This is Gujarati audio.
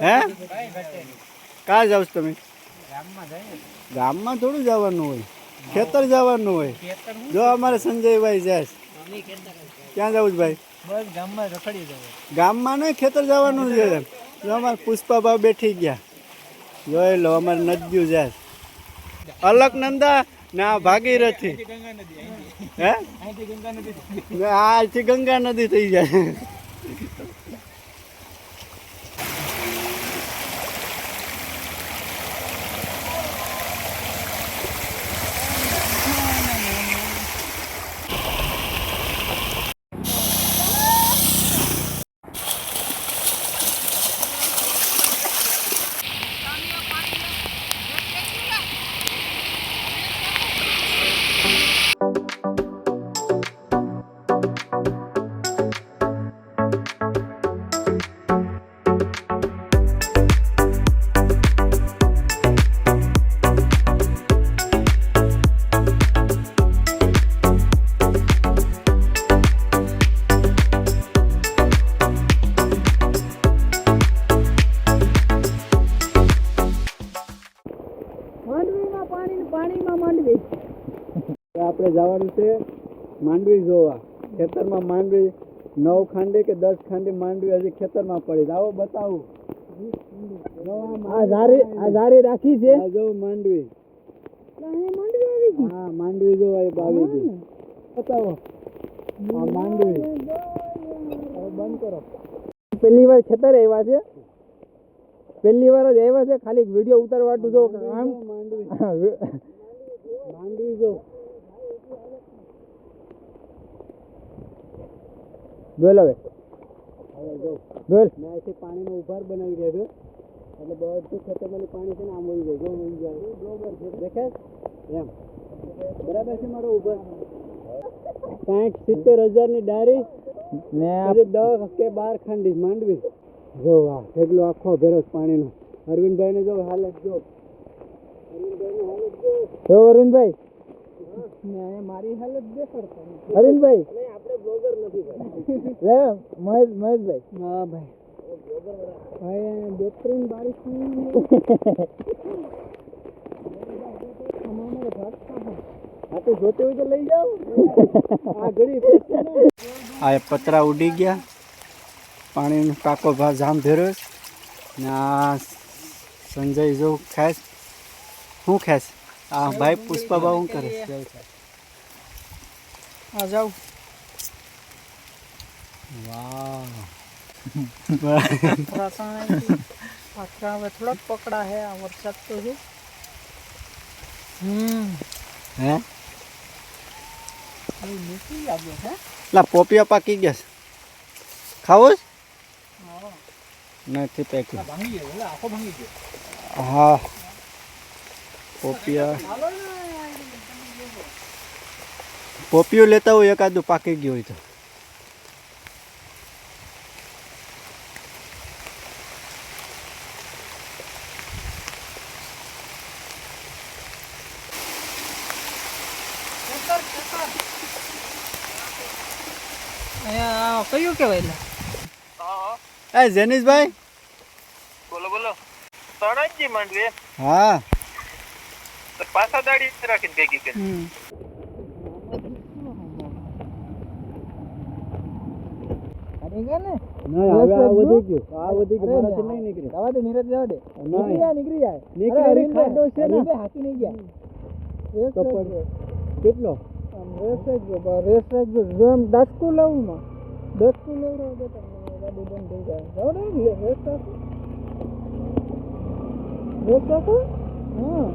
હે કાં જાવ છો તમે? ગામમાં થોડું જવાનું હોય, ખેતર જવાનું હોય. જો અમારે સંજયભાઈ જાય ક્યાં જવું છે ભાઈ? ગામમાં નહીં, ખેતર જવાનું છે. જો અમારે પુષ્પાબા બેઠી ગયા, જોઈ લો અમારે નદીઓ જાય. અલકનંદા ના ભાગીરથી, હે આથી ગંગા નદી થઈ જાય. આપણે જવાનું છે માંડવી જોવા. ખેતરમાં માંડવી 9 ખાંડી કે 10 ખાંડી માંડવી હજી ખેતરમાં પડી. આવો બતાવું. આ ઝારી રાખી છે. જો માંડવી, હા માંડવી જો આવી ગઈ. બતાવો આ માંડવી. બંધ કરો. પહેલી વાર ખેતર આવ્યા છે, પહેલી વાર જ આવ્યા છે. ખાલી વિડીયો ઉતારવાનું જો આમ માંડવી જો. બોલ હવે બોલ. મેં અહીંથી પાણીનો ઉભાર બનાવી દીધો એટલે બધું ખેતરમાં પાણી છે ને આમ વહી જાય. જો વહી જાય બરોબર છે, દેખાય એમ બરાબર છે મારો ઉભાર. 60-70 હજારની ડાયરી ને 10 કે 12 ખાંડી માંડવી. જો વાહ એટલો આખો ભેરો પાણીનો. અરવિંદભાઈને જો હાલત જો. અરવિંદભાઈની હાલત જો. અરવિંદભાઈ મારી હાલત દેખાડતા અરવિંદભાઈ. આપણે બ્લોગર નથી ભાઈ. મહેશભાઈ. હા ભાઈ ભાઈ બેહતરીન બારિશ હા તો જોતે હોય તો લઈ જાઓ. આ ઘડી આ પતરા ઉડી ગયા, પાણીનો કાકો ભા જામ ભેરો ને આ સંજય જો ખાસ શું ખાસ. આ ભાઈ પુષ્પાબા શું કરે છે? આ જાઓ. વાહ હવે થોડાક પકડા હે. આ વરસાદ તો છે. હે લા પોપિયા પાકી ગયા. ખાવો નથી પેકી. હા પોપિયો લેતા હોય એકાદું પાકી ગયું હોય તો. કયું કેવાય? એ જેનિશભાઈ બોલો બોલો. સણજી માંડવી. હા પાછા દાડી રાખીને ભેગી કરી. કેટલો રેસ રાખજો. જેમ 10 લાવું માં 10 લેવડાવો ગાડી બંધ થઈ જાય. રેસ રાખો. હા